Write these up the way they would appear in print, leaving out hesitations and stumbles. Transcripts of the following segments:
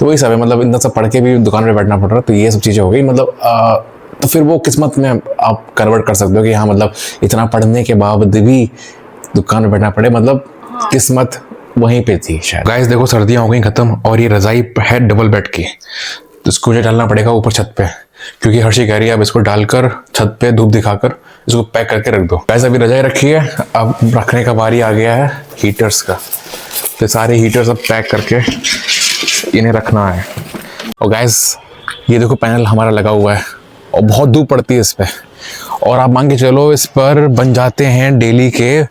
तो वही सब है, मतलब इतना सब पढ़ के भी दुकान पे बैठना पड़ रहा है, तो ये सब चीज़ें हो गई। मतलब तो फिर वो किस्मत में आप कन्वर्ट कर सकते हो कि हाँ मतलब इतना पढ़ने के बाद भी दुकान पे बैठना पड़े, मतलब किस्मत वहीं पे थी शायद। गाइस देखो सर्दियाँ हो गई ख़त्म और ये रज़ाई है डबल बेड की, तो इसको मुझे डालना पड़ेगा ऊपर छत पे, क्योंकि हर्षी कह रही है अब इसको डालकर छत पे धूप दिखाकर इसको पैक करके रख दो। गाइस अभी रज़ाई रखी है, अब रखने का बारी आ गया है हीटर्स का, तो सारे हीटर्स अब पैक करके इन्हें रखना है। और गाइस ये देखो पैनल हमारा लगा हुआ है और बहुत धूप पड़ती है इस पर, और आप मान के चलो इस पर बन जाते हैं डेली के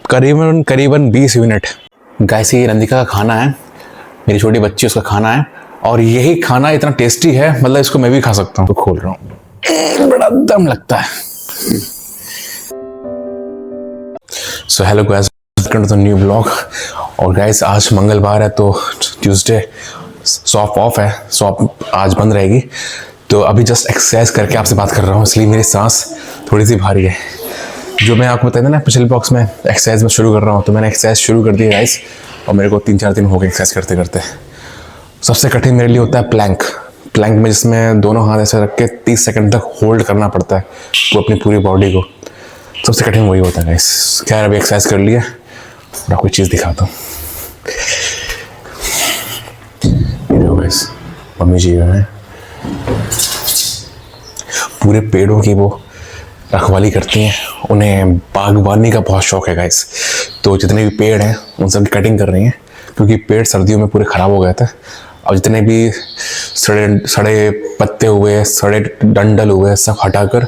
करीबन 20 यूनिट। गाइस ये नंदिका का खाना है, मेरी छोटी बच्ची उसका खाना है, और यही खाना इतना टेस्टी है मतलब इसको मैं भी खा सकता हूँ। तो खोल रहा हूँ, बड़ा दम लगता है। So hello guys, welcome to the new blog. और गाइस आज मंगलवार है तो ट्यूसडे शॉप ऑफ है, शॉप आज बंद रहेगी। तो अभी जस्ट एक्सरसाइज करके आपसे बात कर रहा हूँ, इसलिए मेरी सांस थोड़ी सी भारी है। जो मैं आपको बताया था ना पिछले बॉक्स में एक्सरसाइज में शुरू कर रहा हूँ, तो मैंने एक्सरसाइज शुरू कर दी गाइस, और मेरे को 3-4 दिन हो गए एक्सरसाइज करते करते। सबसे कठिन मेरे लिए होता है प्लैंक में, जिसमें दोनों हाथ ऐसे रख के 30 सेकंड तक होल्ड करना पड़ता है वो अपनी पूरी बॉडी को। सबसे कठिन वही होता है गाइस। खैर अभी एक्सरसाइज कर लिया और आपको चीज़ दिखाता हूँ। मम्मी जी हैं पूरे पेड़ों की वो रखवाली करती हैं, उन्हें बागवानी का बहुत शौक है गाइस। तो जितने भी पेड़ हैं उन सब की कटिंग कर रही हैं, क्योंकि पेड़ सर्दियों में पूरे ख़राब हो गए थे। और जितने भी सड़े पत्ते हुए, सड़े डंडल हुए, सब हटाकर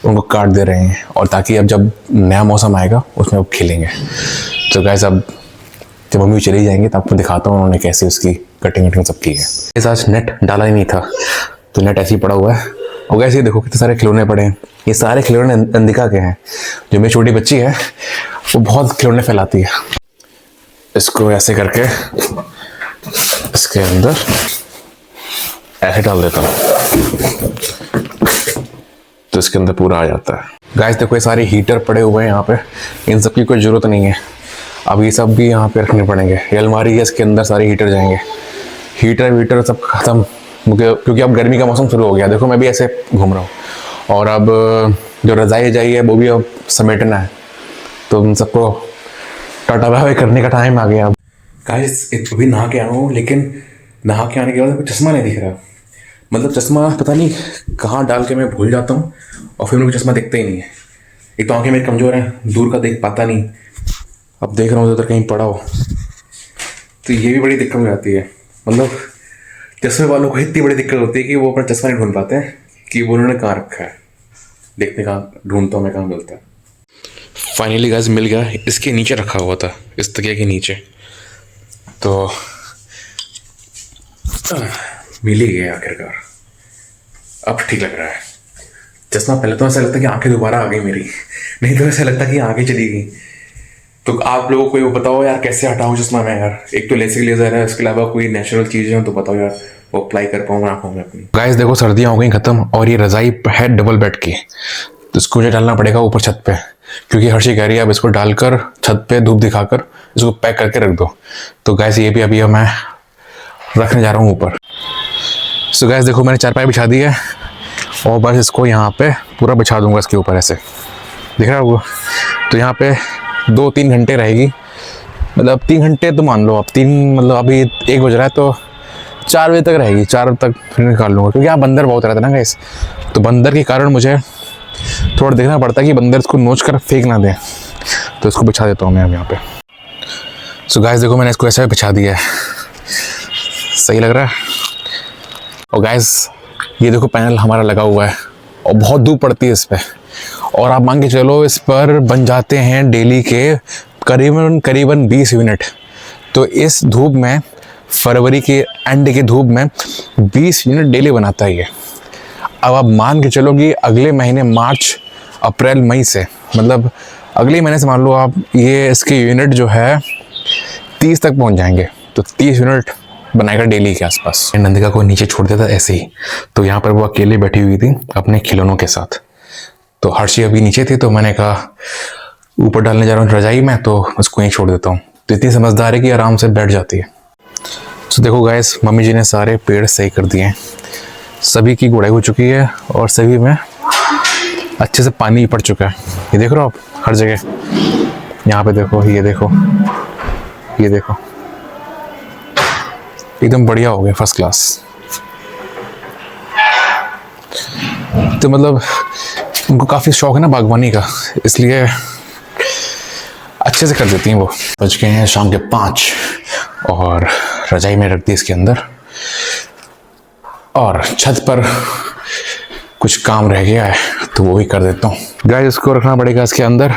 उनको काट दे रहे हैं, और ताकि अब जब नया मौसम आएगा उसमें वो खिलेंगे। तो गाइस अब जब मम्मी चली जाएंगे तो आपको दिखाता हूँ उन्होंने कैसे उसकी कटिंग सब की है। इस आज नेट डाला ही नहीं था, तो नेट ऐसे ही पड़ा हुआ है। और गाइस ये देखो कितने सारे खिलौने पड़े हैं, ये सारे खिलौने नंदिका के हैं। जो मेरी छोटी बच्ची है वो बहुत खिलौने फैलाती है। इसको ऐसे करके इसके अंदर ऐसे डाल देता हूँ, तो इसके अंदर पूरा आ जाता है। गाइस देखो ये सारे हीटर पड़े हुए हैं यहाँ पे, इन सब की कोई ज़रूरत नहीं है। अब ये सब भी यहाँ पे रखने पड़ेंगे। ये अलमारी है, इसके अंदर सारे हीटर जाएंगे। हीटर सब ख़त्म, क्योंकि अब गर्मी का मौसम शुरू हो गया। देखो मैं भी ऐसे घूम रहा हूँ, और अब जो रज़ाई है वो भी अब समेटना है, तो उन सबको टाटा बाय करने का टाइम आ गया। अब गाइस अभी नहा के आया हूँ, लेकिन नहा के आने के बाद चश्मा नहीं दिख रहा। मतलब चश्मा पता नहीं कहाँ डाल के मैं भूल जाता हूँ, और फिर मेरे को चश्मा दिखता ही नहीं है। एक तो आँखें मेरी कमज़ोर हैं, दूर का देख पाता नहीं। अब देख रहा हूँ उधर कहीं पड़ा हो, तो ये भी बड़ी दिक्कत हो जाती है। मतलब चश्मे वालों को इतनी बड़ी दिक्कत होती है कि वो अपना चश्मा नहीं ढूंढ पाते हैं कि वो उन्होंने कहाँ रखा है। देखते कहाँ ढूंढता हूँ मैं, कहाँ मिलता है। फाइनली गाइस मिल गया, इसके नीचे रखा हुआ था, इस तकिया के नीचे। तो मिल ही गया आखिरकार, अब ठीक लग रहा है। चश्मा पहले तो ऐसा लगता कि आंखें दोबारा आ गई मेरी, नहीं तो ऐसा लगता कि आंखें चली गई। तो आप लोगों को ये बताओ यार, कैसे हटाऊं चश्मा मैं यार। एक तो लेसिक लेजर है, इसके अलावा कोई नेचुरल चीज़ है तो बताओ यार, वो अप्लाई कर पाऊँ आँखों में अपनी। गाइस देखो सर्दियाँ हो गई ख़त्म और ये रज़ाई है डबल बेड की, तो इसको मुझे डालना पड़ेगा ऊपर छत पे, क्योंकि हर्षी कह रही है अब इसको डालकर छत पे धूप दिखाकर इसको पैक करके रख दो। तो गैस ये भी अभी मैं रखने जा रहा हूँ ऊपर। सो गैस देखो मैंने चारपाई बिछा दी है, और बस इसको यहाँ पे पूरा बिछा दूंगा इसके ऊपर, ऐसे दिख रहा होगा। तो यहाँ पे 2-3 घंटे रहेगी, मतलब 3 घंटे तो मान लो आप, 3 मतलब अभी 1 बज रहा है तो 4 बजे तक रहेगी। 4 तक फिर निकाल लूँगा, क्योंकि यहाँ बंदर बहुत रहता है ना गाइस, तो बंदर के कारण मुझे थोड़ा देखना पड़ता है कि बंदर इसको नोच कर फेंक ना दें। तो इसको बिछा देता हूँ मैं अब यहाँ पे। सो गाइस देखो मैंने इसको ऐसे बिछा दिया है, सही लग रहा है। और गाइस ये देखो पैनल हमारा लगा हुआ है, और बहुत धूप पड़ती है इस पर, और आप मान के चलो इस पर बन जाते हैं डेली के करीबन 20 यूनिट। तो इस धूप में, फरवरी के एंड के धूप में 20 यूनिट डेली बनाता है ये। अब आप मान के चलो कि अगले महीने मार्च, अप्रैल, मई से, मतलब अगले महीने से मान लो आप, ये इसके यूनिट जो है 30 तक पहुंच जाएंगे। तो 30 यूनिट बनाएगा डेली के आसपास। नंदिका को नीचे छोड़ दिया था ऐसे ही, तो यहाँ पर वो अकेले बैठी हुई थी अपने खिलौनों के साथ। तो हर्षी अभी नीचे थी, तो मैंने कहा ऊपर डालने जा रहा हूँ रजाई में, तो उसको यहीं छोड़ देता हूँ। तो इतनी समझदार है कि आराम से बैठ जाती है। तो देखो गाइस, मम्मी जी ने सारे पेड़ सही कर दिए हैं, सभी की गुड़ाई हो चुकी है और सभी में अच्छे से पानी पड़ चुका है। ये देख रहे हो आप हर जगह, यहाँ पे देखो, ये देखो, ये देखो, एकदम बढ़िया हो गया, फर्स्ट क्लास। तो मतलब उनको काफ़ी शौक है ना बागवानी का, इसलिए अच्छे से कर देती हैं वो। बज गए हैं शाम के 5 और रजाई में रख दी इसके अंदर, और छत पर कुछ काम रह गया है तो वो भी कर देता हूँ। गैस इसको रखना पड़ेगा इसके अंदर,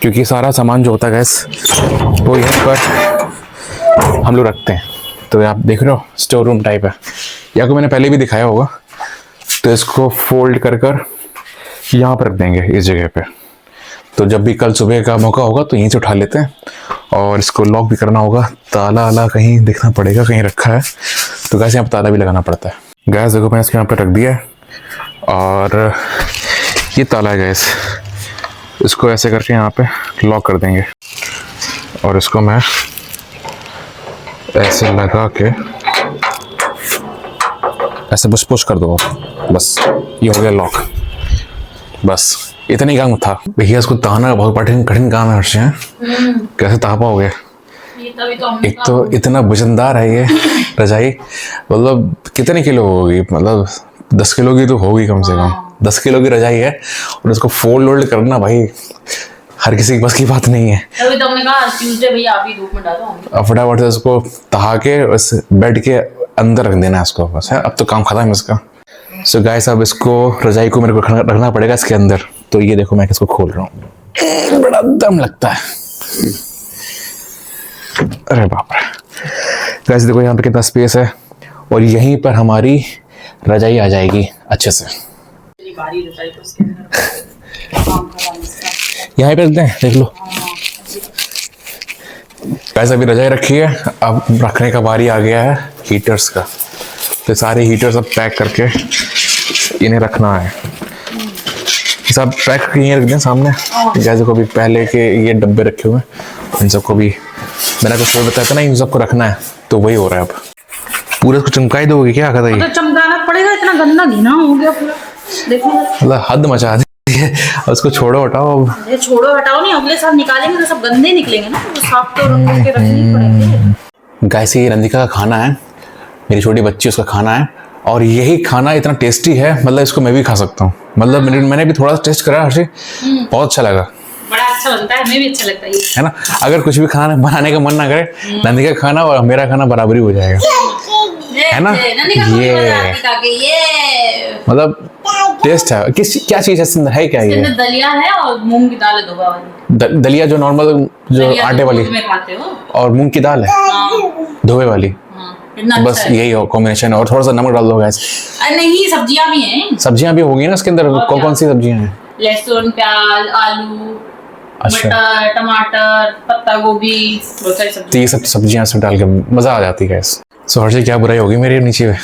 क्योंकि सारा सामान जो होता है गैस वो यहाँ पर हम लोग रखते हैं। तो आप देख रहे हो स्टोर रूम टाइप है, या को मैंने पहले भी दिखाया होगा। तो इसको फोल्ड कर कर यहाँ पर रख देंगे इस जगह पे, तो जब भी कल सुबह का मौका होगा तो यहीं से उठा लेते हैं। और इसको लॉक भी करना होगा, ताला आला कहीं देखना पड़ेगा कहीं रखा है, तो गैस यहाँ पर ताला भी लगाना पड़ता है। गैस देखो मैंने इसके यहाँ पर रख दिया है, और ये ताला है गैस, इसको ऐसे करके यहाँ पे लॉक कर देंगे, और इसको मैं ऐसे लगा के ऐसे बस पुश कर दो, बस ये हो गया लॉक। बस इतनी काम था भैया, इसको ताना बहुत कठिन काम है। हर्ष कैसे ताह पाओगे? एक तो इतना वजनदार है ये रजाई, मतलब कितने किलो होगी, मतलब 10 किलो की तो होगी कम से कम। 10 किलो की रजाई है, और इसको फोल्ड करना भाई हर किसी के बस की बात नहीं है। अभी तो हमने कहा ट्यूसडे भैया आप ही धूप में डालो, अब फटाफट से इसको तहा के उस बेड के अंदर रख देना है इसको, बस है, अब तो काम खत्म है इसका। सो गाइस, अब इसको रजाई को मेरे को रखना पड़ेगा इसके अंदर। तो ये देखो मैं इसको खोल रहा हूँ, बड़ा दम लगता है, अरे बाप रे। गाइस देखो यहाँ पे कितना स्पेस है, और यहीं पर हमारी रजाई आ जाएगी अच्छे से। यहाँ पे रखते हैं, देख लो गाइस, अभी रजाई रखी है, अब रखने का बारी आ गया है हीटर्स का। तो सारे हीटर्स अब पैक करके इन्हें रखना है, सब पैक करके यहीं रख दें सामने। जैसे को भी पहले के ये डब्बे रखे हुए हैं, इन सबको भी मैंने कुछ बताया था ना, इन सबको रखना है, तो वही हो रहा है। अब पूरा इसको चमकाई दोगे क्या? कहता है तो चमकाना पड़ेगा, इतना गंदा घिना हो गया पूरा, देखो मतलब हद मचा दी है। उसको छोड़ो हटाओ, ये छोड़ो हटाओ नहीं, अगले साल निकालेंगे तो सब गंदे निकलेंगे ना, तो साफ तो रख के रखने पड़ेंगे। गाइस ये रंदिका का खाना है, मेरी छोटी बच्ची उसका खाना है, और यही खाना इतना टेस्टी है, मतलब इसको मैं भी खा सकता हूँ। मतलब मैंने भी थोड़ा सा टेस्ट करा हर्षी, बहुत अच्छा लगा, बड़ा अच्छा बनता है, हमें भी अच्छा लगता है ना। अगर कुछ भी खाना बनाने का मन ना करे, नंदिका का खाना और मेरा खाना बराबरी हो जाएगा, है ना। ये मतलब टेस्ट है, क्या चीज है इसमें, है क्या ये? दलिया है और मूंग की दाल है, धोबा वाली दलिया जो नॉर्मल जो आटे वाली में खाते हो, और मूंग की दाल है धोबे वाली, बस यही हो कॉम्बिनेशन है। और थोड़ा सा नमक डाल दो गैस। नहीं सब्जियां भी हैं, सब्जियां भी होगी ना इसके अंदर, कौन सी सब्जियां हैं? लहसुन, प्याज, आलू, अच्छा, मटर, टमाटर, पत्ता गोभी, बहुत सारी सब्जियां। तो ये सब सब्जियां सब डाल के मजा आ जाती है गैस। सो हर्षी क्या बुराई होगी मेरे नीचे में?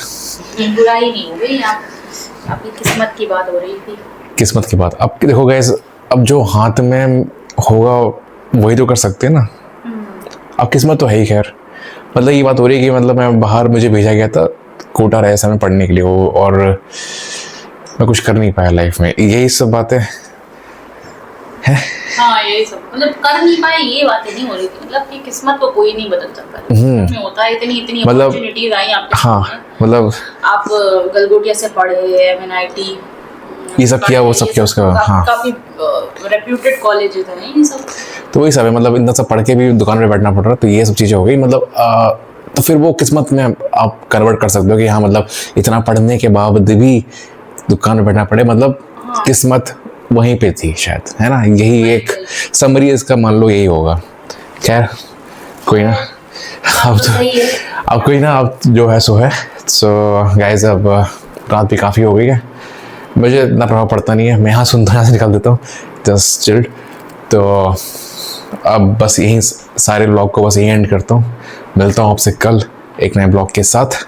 बुराई नहीं हो गई, आपकी किस्मत की बात हो रही थी। किस्मत की बात। अब देखो गैस, अब जो हाथ में होगा वही तो कर सकते हैं ना। अब किस्मत तो है ही, खैर मतलब ये बात हो रही है कि मतलब मैं बाहर, मुझे भेजा गया था कोटा राजस्थान में पढ़ने के लिए, वो और मैं कुछ कर नहीं पाया लाइफ में, यही सब बातें हैं। हाँ यही सब, मतलब कर नहीं पाए ये बातें नहीं हो रही थी, मतलब कि किस्मत को कोई नहीं बदल सकता में होता है। इतनी मतलब अपॉर्चुनिटीज आई आपके, हाँ मतलब आप गलगोटिया से पढ़े, MNIT ये सब किया, वो सब किया उसका, हाँ काफी रेप्यूटेड कॉलेजेस हैं ये सब। तो वही सब है, मतलब इतना सब पढ़ के भी दुकान पे बैठना पड़ रहा, तो ये सब चीज़ें हो गई। मतलब तो फिर वो किस्मत में आप कन्वर्ट कर सकते हो कि हाँ मतलब इतना पढ़ने के बावजूद भी दुकान पे बैठना पड़े, मतलब किस्मत वहीं पे थी शायद, है ना। यही एक समरी इसका मान लो यही होगा। खैर कोई ना, अब कोई ना, अब जो है सो है। सो गाइस, अब रात भी काफ़ी हो गई है, मुझे इतना प्रभाव पड़ता नहीं है, मैं यहाँ सुनता यहाँ से निकाल देता हूँ, जस्ट चिल्ड। तो अब बस यहीं सारे ब्लॉग को बस यहीं एंड करता हूँ। मिलता हूँ आपसे कल एक नए ब्लॉग के साथ,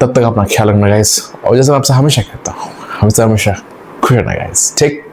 तब तक अपना ख्याल रखना गाइस, और जैसे मैं आपसे हमेशा कहता हूँ, हमेशा खुश रहना गाइस। ठीक।